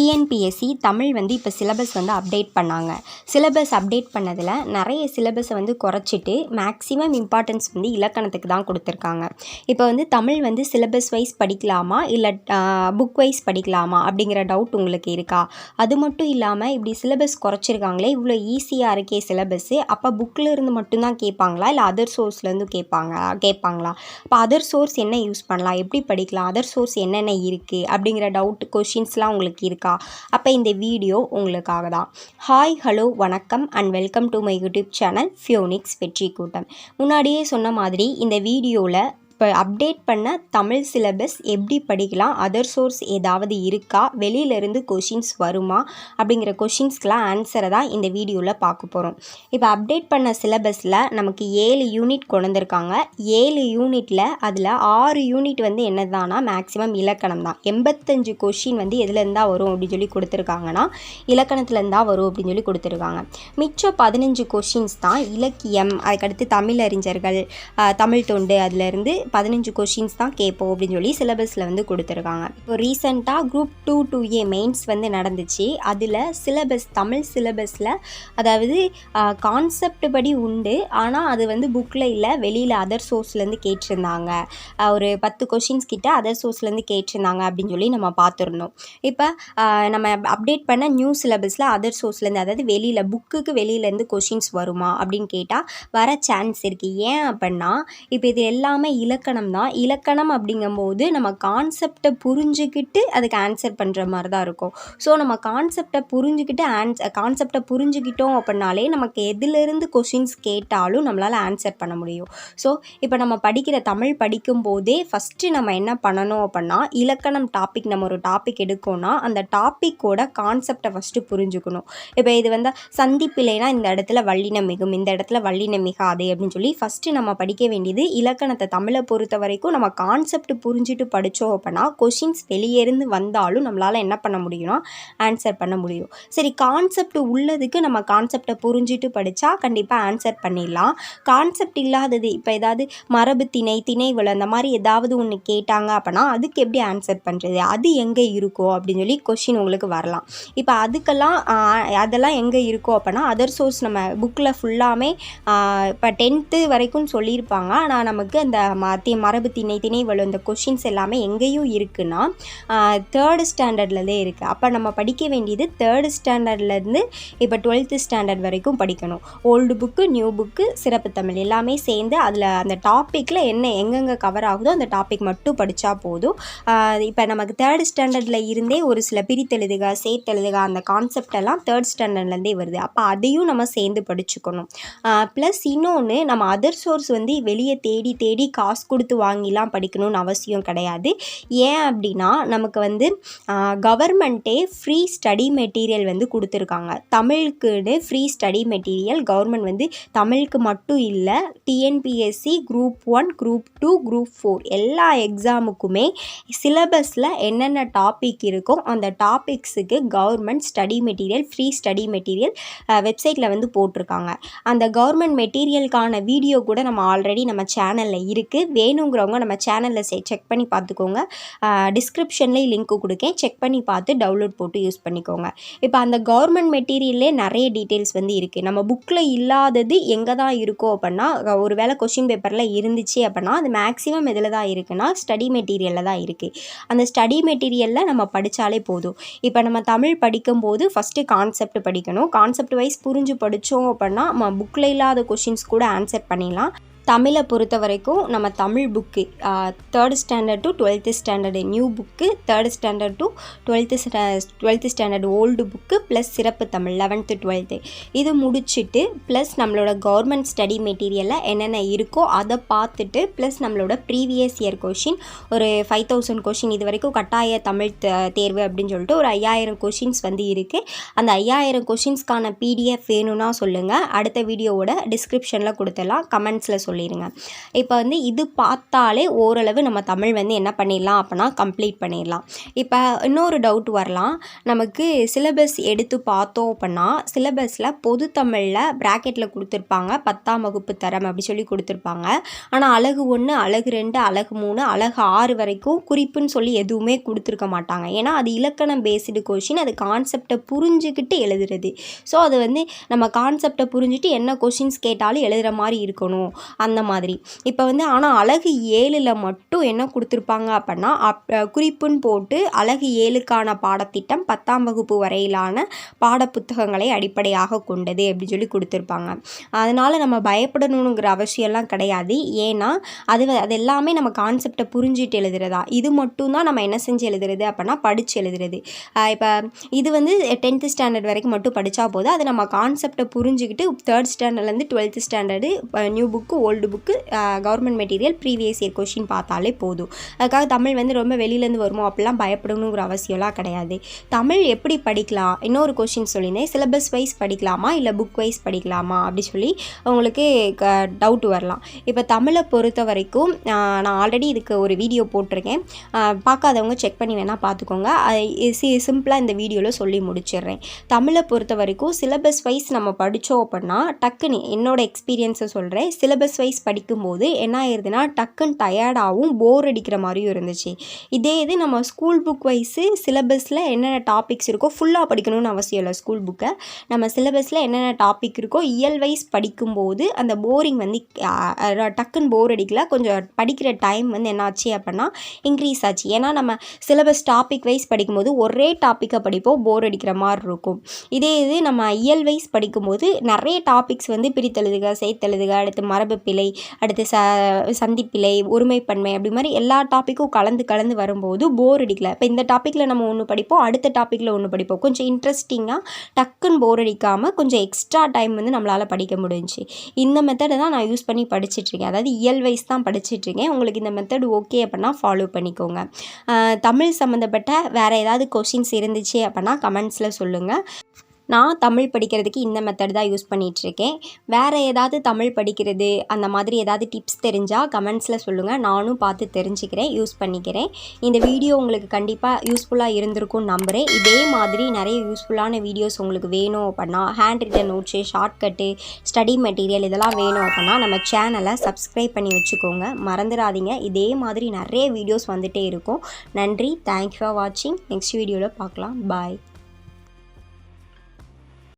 TNPSC Tamil வந்து இப்போ syllabus வந்து அப்டேட் பண்ணாங்க. சிலபஸ் அப்டேட் பண்ணதில் நிறைய சிலபஸை வந்து குறைச்சிட்டு மேக்ஸிமம் இம்பார்ட்டன்ஸ் வந்து இலக்கணத்துக்கு தான் கொடுத்துருக்காங்க. இப்போ வந்து தமிழ் வந்து சிலபஸ் வைஸ் படிக்கலாமா இல்லை புக் வைஸ் படிக்கலாமா அப்படிங்கிற டவுட் உங்களுக்கு இருக்கா? அது மட்டும் இல்லாமல் இப்படி சிலபஸ் குறைச்சிருக்காங்களே, இவ்வளோ ஈஸியாக இருக்கே சிலபஸ்ஸு, அப்போ புக்கில் இருந்து மட்டும்தான் கேட்பாங்களா இல்லை அதர் சோர்ஸ்லேருந்து கேட்பாங்களா? இப்போ அதர் சோர்ஸ் என்ன யூஸ் பண்ணலாம், எப்படி படிக்கலாம், அதர் சோர்ஸ் என்னென்ன இருக்குது அப்படிங்கிற டவுட் கொஷின்ஸ்லாம் உங்களுக்கு இருக்கா? அப்போ இந்த வீடியோ உங்களுக்காக தான். ஹாய், ஹலோ, வணக்கம் and welcome to my YouTube channel Phoenix வெற்றி கூட்டம். முன்னாடியே சொன்ன மாதிரி இந்த வீடியோவில் இப்போ அப்டேட் பண்ண தமிழ் சிலபஸ் எப்படி படிக்கலாம், அதர் சோர்ஸ் ஏதாவது இருக்கா, வெளியிலேருந்து கொஷின்ஸ் வருமா அப்படிங்கிற கொஷின்ஸ்க்கெலாம் ஆன்சரை தான் இந்த வீடியோவில் பார்க்க போகிறோம். இப்போ அப்டேட் பண்ண சிலபஸில் நமக்கு 7 யூனிட் கொண்டு வந்திருக்காங்க. 7 யூனிட்டில் அதில் 6 யூனிட் வந்து என்னதானா மேக்ஸிமம் இலக்கணம் தான். 85 கொஷின் வந்து எதுலேருந்தா வரும் அப்படின்னு சொல்லி கொடுத்துருக்காங்கன்னா இலக்கணத்துலேருந்தா வரும் அப்படின்னு சொல்லி கொடுத்துருக்காங்க. மிச்சம் 15 கொஷின்ஸ் தான் இலக்கியம், அதுக்கடுத்து தமிழறிஞர்கள், தமிழ் தொண்டு, அதுலேருந்து 15 கொஷின்ஸ் தான் கேட்போம் அப்படின்னு சொல்லி சிலபஸில் வந்து கொடுத்துருக்காங்க. இப்போ ரீசெண்டாக குரூப் 2 2A மெயின்ஸ் வந்து நடந்துச்சு. அதில் சிலபஸ் தமிழ் சிலபஸில் அதாவது கான்செப்ட் படி உண்டு, ஆனால் அது வந்து புக்கில் இல்லை, வெளியில் அதர் சோர்ஸ்லேருந்து கேட்டிருந்தாங்க. ஒரு 10 கொஷின்ஸ் கிட்ட அதர் சோர்ஸ்லேருந்து கேட்டிருந்தாங்க அப்படின்னு சொல்லி நம்ம பார்த்துருந்தோம். இப்போ நம்ம அப்டேட் பண்ண நியூ சிலபஸில் அதர் சோர்ஸ்லேருந்து, அதாவது வெளியில் புக்குக்கு வெளியிலேருந்து கொஷின்ஸ் வருமா அப்படின்னு கேட்டால் வர சான்ஸ் இருக்குது. ஏன் அப்படின்னா இப்போ இது எல்லாமே இலக்கணம் தான். இலக்கணம் அப்படிங்கும்போது நம்ம கான்செப்டை புரிஞ்சுக்கிட்டு அதுக்கு ஆன்சர் பண்ணுற மாதிரி தான் இருக்கும். ஸோ நம்ம கான்செப்டை புரிஞ்சுக்கிட்டோம் அப்படின்னாலே நமக்கு எதிலிருந்து கொஷின்ஸ் கேட்டாலும் நம்மளால் ஆன்சர் பண்ண முடியும். ஸோ இப்போ நம்ம படிக்கிற தமிழ் படிக்கும்போதே ஃபஸ்ட்டு நம்ம என்ன பண்ணணும் அப்படின்னா, இலக்கணம் டாபிக் நம்ம ஒரு டாபிக் எடுக்கோன்னா அந்த டாப்பிக்கோட கான்செப்டை ஃபஸ்ட்டு புரிஞ்சுக்கணும். இப்போ இது வந்து சந்திப்பில்லைனா இந்த இடத்துல வல்லினம் மிகும், இந்த இடத்துல வல்லினம் மிகாது அப்படின்னு சொல்லி ஃபஸ்ட்டு நம்ம படிக்க வேண்டியது இலக்கணத்தை. தமிழை பொறுத்த வரைக்கும் நம்ம கான்செப்ட் புரிஞ்சுட்டு படித்தோம் அப்படின்னா கொஷின்ஸ் வெளியேருந்து வந்தாலும் நம்மளால் என்ன பண்ண முடியும்னா ஆன்சர் பண்ண முடியும். சரி, கான்செப்ட் உள்ளதுக்கு நம்ம கான்செப்டை புரிஞ்சுட்டு படித்தா கண்டிப்பாக ஆன்சர் பண்ணிடலாம். கான்செப்ட் இல்லாதது, இப்போ ஏதாவது மரபு திணை விளை அந்த மாதிரி ஏதாவது ஒன்று கேட்டாங்க அப்படின்னா அதுக்கு எப்படி ஆன்சர் பண்ணுறது, அது எங்கே இருக்கோ அப்படின்னு சொல்லி கொஷின் உங்களுக்கு வரலாம். இப்போ அதுக்கெல்லாம் அதெல்லாம் எங்கே இருக்கோ அப்படின்னா அதர் சோர்ஸ் நம்ம புக்கில் ஃபுல்லாமே இப்போ 10th வரைக்கும் சொல்லியிருப்பாங்க. ஆனால் நமக்கு அந்த மரபு திணை விளை இந்த கொஷின்ஸ் எல்லாமே எங்கேயும் இருக்குன்னா 3rd ஸ்டாண்டர்ட்லேருந்தே இருக்குது. அப்போ நம்ம படிக்க வேண்டியது 3rd ஸ்டாண்டர்ட்லேருந்து இப்போ 12th ஸ்டாண்டர்ட் வரைக்கும் படிக்கணும். ஓல்டு புக்கு, நியூ புக்கு, சிறப்பு தமிழ் எல்லாமே சேர்ந்து அதில் அந்த டாப்பிக்கில் எங்கெங்கே கவர் ஆகுதோ அந்த டாபிக் மட்டும் படித்தா போதும். இப்போ நமக்கு 3rd ஸ்டாண்டர்டில் இருந்தே ஒரு சில பிரித்தெழுதுக, சேர்த்தெழுதுக அந்த கான்செப்ட் எல்லாம் 3rd ஸ்டாண்டர்ட்லேருந்தே வருது. அப்போ அதையும் நம்ம சேர்ந்து படிச்சுக்கணும். ப்ளஸ் இன்னொன்று, நம்ம அதர் சோர்ஸ் வந்து வெளியே தேடி காசு கொடுத்து வாங்கிலாம் படிக்கணும்னு அவசியம் கிடையாது. ஏன் அப்படின்னா நமக்கு வந்து கவர்மெண்ட்டே ஃப்ரீ ஸ்டடி மெட்டீரியல் வந்து கொடுத்துருக்காங்க. தமிழுக்குன்னு ஃப்ரீ ஸ்டடி மெட்டீரியல் கவர்மெண்ட் வந்து தமிழுக்கு மட்டும் இல்லை, டிஎன்பிஎஸ்சி குரூப் 1, குரூப் 2, குரூப் 4 எல்லா எக்ஸாமுக்குமே சிலபஸில் என்னென்ன டாபிக் இருக்கோ அந்த டாபிக்ஸுக்கு government study material, free study material வெப்சைட்டில் வந்து போட்டிருக்காங்க. அந்த கவர்மெண்ட் மெட்டீரியலுக்கான வீடியோ கூட நம்ம ஆல்ரெடி நம்ம சேனலில் இருக்குது. வேணுங்கிறவங்க நம்ம சேனலில் செக் பண்ணி பார்த்துக்கோங்க. டிஸ்கிரிப்ஷன்லேயே லிங்க்கு கொடுக்கேன், செக் பண்ணி பார்த்து டவுன்லோட் போட்டு யூஸ் பண்ணிக்கோங்க. இப்போ அந்த கவர்மெண்ட் மெட்டீரியல்லே நிறைய டீட்டெயில்ஸ் வந்து இருக்குது. நம்ம புக்கில் இல்லாதது எங்கே தான் இருக்கோ அப்படின்னா, ஒரு வேளை கொஷின் பேப்பரில் இருந்துச்சு அப்படின்னா அது மேக்ஸிமம் எதில் தான் இருக்குன்னா ஸ்டடி மெட்டீரியலில் தான் இருக்குது. அந்த ஸ்டடி மெட்டீரியலில் நம்ம படித்தாலே போதும். இப்போ நம்ம தமிழ் படிக்கும்போது ஃபஸ்ட்டு கான்செப்ட் படிக்கணும். கான்செப்ட் வைஸ் புரிஞ்சு படித்தோம் அப்படின்னா நம்ம புக்கில் இல்லாத கொஷின்ஸ் கூட ஆன்சர் பண்ணிடலாம். தமிழை பொறுத்த வரைக்கும் நம்ம Tamil book 3rd standard to 12th standard new book, 3rd standard to 12th standard old book plus சிறப்பு தமிழ் 11th 12th இது முடிச்சுட்டு ப்ளஸ் நம்மளோட கவர்மெண்ட் ஸ்டடி மெட்டீரியலில் என்னென்ன இருக்கோ அதை பார்த்துட்டு ப்ளஸ் நம்மளோட ப்ரீவியஸ் இயர் கொஷின் ஒரு 5000 கொஷின் இது வரைக்கும் கட்டாய தமிழ் தேர்வு அப்படின்னு சொல்லிட்டு ஒரு 5000 கொஷின்ஸ் வந்து இருக்குது. அந்த 5000 கொஷின்ஸ்க்கான PDF வேணும்னா சொல்லுங்கள், அடுத்த வீடியோவோட டிஸ்கிரிப்ஷனில் கொடுத்துடலாம், கமெண்ட்ஸில் சொல்லுங்கள். சொல்லிடுங்க. இப்போ வந்து இது பார்த்தாலே ஓரளவு நம்ம தமிழ் வந்து என்ன பண்ணிடலாம் அப்படின்னா கம்ப்ளீட் பண்ணிடலாம். இப்போ இன்னொரு டவுட் வரலாம், நமக்கு சிலபஸ் எடுத்து பார்த்தோம் அப்படின்னா சிலபஸில் பொது தமிழில் ப்ராக்கெட்டில் கொடுத்துருப்பாங்க 10ஆம் வகுப்பு தரம் அப்படி சொல்லி கொடுத்துருப்பாங்க. ஆனால் அழகு 1, அழகு 2, அழகு 3, அழகு 6 வரைக்கும் குறிப்புன்னு சொல்லி எதுவுமே கொடுத்துருக்க மாட்டாங்க. ஏன்னா அது இலக்கணம் பேஸ்டு கொஷின், அது கான்செப்டை புரிஞ்சுக்கிட்டு எழுதுறது. ஸோ அது வந்து நம்ம கான்செப்டை புரிஞ்சுட்டு என்ன கொஷின்ஸ் கேட்டாலும் எழுதுகிற மாதிரி இருக்கணும் அந்த மாதிரி. இப்போ வந்து ஆனால் அழகு 7ல் மட்டும் என்ன கொடுத்துருப்பாங்க அப்படின்னா குறிப்புன்னு போட்டு அழகு 7க்கான பாடத்திட்டம் 10ஆம் வகுப்பு வரையிலான பாடப்புத்தகங்களை அடிப்படையாக கொண்டது அப்படின்னு சொல்லி கொடுத்துருப்பாங்க. அதனால் நம்ம பயப்படணுங்கிற அவசியம்லாம் கிடையாது. ஏன்னா அது எல்லாமே நம்ம கான்செப்டை புரிஞ்சுட்டு எழுதுறதா. இது மட்டும்தான் நம்ம என்ன செஞ்சு எழுதுறது அப்படின்னா படித்து எழுதுறது. இப்போ இது வந்து 10th ஸ்டாண்டர்ட் வரைக்கும் மட்டும் படித்தா போதும். அது நம்ம கான்செப்டை புரிஞ்சுக்கிட்டு 3rd ஸ்டாண்டர்ட்லேருந்து 12th standard new book, old book, government material, previous year question பார்த்தாலே போதும். அதுக்காக தமிழ் வந்து ரொம்ப வெளியிலேருந்து வருமோ அப்படிலாம் பயப்படணுங்கிற அவசியம்லாம் கிடையாது. தமிழ் எப்படி படிக்கலாம், இன்னொரு கொஷின் சொல்லியிருந்தேன், சிலபஸ் வைஸ் படிக்கலாமா இல்லை புக் வைஸ் படிக்கலாமா அப்படி சொல்லி உங்களுக்கு டவுட் வரலாம். இப்போ தமிழை பொறுத்த வரைக்கும் நான் ஆல்ரெடி இதுக்கு ஒரு வீடியோ போட்டிருக்கேன், பார்க்காதவங்க செக் பண்ணி வேணால் பார்த்துக்கோங்க. சிம்பிளாக இந்த வீடியோவில் சொல்லி முடிச்சிடுறேன். தமிழை பொறுத்த வரைக்கும் சிலபஸ் வைஸ் நம்ம படித்தோம் அப்படின்னா டக்குன்னு என்னோடய எக்ஸ்பீரியன்ஸை சொல்கிறேன். சிலபஸ் வைஸ் படிக்கும்போது என்ன ஆயிடுதுன்னா டக்குன்னு டயர்டாகவும் போர் அடிக்கிற மாதிரியும் இருந்துச்சு. இதே இது நம்ம ஸ்கூல் புக் வைஸு சிலபஸில் என்னென்ன டாபிக்ஸ் இருக்கோ ஃபுல்லாக படிக்கணும்னு அவசியம் இல்லை. ஸ்கூல் புக்கை நம்ம சிலபஸில் என்னென்ன டாபிக் இருக்கோ இயல் வைஸ் படிக்கும்போது அந்த போரிங் வந்து டக்குன்னு போர் அடிக்கல. கொஞ்சம் படிக்கிற டைம் வந்து என்னாச்சு அப்படின்னா இன்க்ரீஸ் ஆச்சு. ஏன்னா நம்ம சிலபஸ் டாபிக் வைஸ் படிக்கும்போது ஒரே டாப்பிக்கை படிப்போம், போர் அடிக்கிற மாதிரி இருக்கும். இதே இது நம்ம இயல் வைஸ் படிக்கும்போது நிறைய டாபிக்ஸ் வந்து பிரித்தெழுதுக, சேர்த்தெழுதுக, அடுத்து மரபு பிழை, அடுத்து சந்திப்பிழை, ஒருமைப்பன்மை, அப்படி மாதிரி எல்லா டாப்பிக்கும் கலந்து வரும்போது போர் அடிக்கல. இப்போ இந்த டாப்பிக்கில் நம்ம ஒன்று படிப்போம், அடுத்த டாப்பிக்கில் ஒன்று படிப்போம். கொஞ்சம் இன்ட்ரெஸ்டிங்காக டக்குன்னு போர் அடிக்காமல் கொஞ்சம் எக்ஸ்ட்ரா டைம் வந்து நம்மளால் படிக்க முடிஞ்சிச்சு. இந்த மெத்தடை தான் நான் யூஸ் பண்ணி படிச்சுட்ருக்கேன். அதாவது இயல் வைஸ் தான் படிச்சுட்ருக்கேன். உங்களுக்கு இந்த மெத்தட் ஓகே அப்படின்னா ஃபாலோ பண்ணிக்கோங்க. தமிழ் சம்மந்தப்பட்ட வேறு ஏதாவது கொஷின்ஸ் இருந்துச்சு அப்படின்னா கமெண்ட்ஸில் சொல்லுங்கள். நான் தமிழ் படிக்கிறதுக்கு இந்த மெத்தட் தான் யூஸ் பண்ணிகிட்ருக்கேன். வேறு ஏதாவது தமிழ் படிக்கிறது அந்த மாதிரி ஏதாவது டிப்ஸ் தெரிஞ்சால் கமெண்ட்ஸில் சொல்லுங்கள். நானும் பார்த்து தெரிஞ்சுக்கிறேன், யூஸ் பண்ணிக்கிறேன். இந்த வீடியோ உங்களுக்கு கண்டிப்பாக யூஸ்ஃபுல்லாக இருந்திருக்கும்னு நம்புகிறேன். இதே மாதிரி நிறைய யூஸ்ஃபுல்லான வீடியோஸ் உங்களுக்கு வேணும் அப்படின்னா, hand return notes, shortcut, study material இதெல்லாம் வேணும் அப்படின்னா நம்ம சேனலை சப்ஸ்கிரைப் பண்ணி வச்சுக்கோங்க. மறந்துடாதீங்க. இதே மாதிரி நிறைய வீடியோஸ் வந்துகிட்டே இருக்கும். நன்றி. தேங்க்யூ ஃபார் வாட்சிங். நெக்ஸ்ட் வீடியோவில் பார்க்கலாம். பாய்.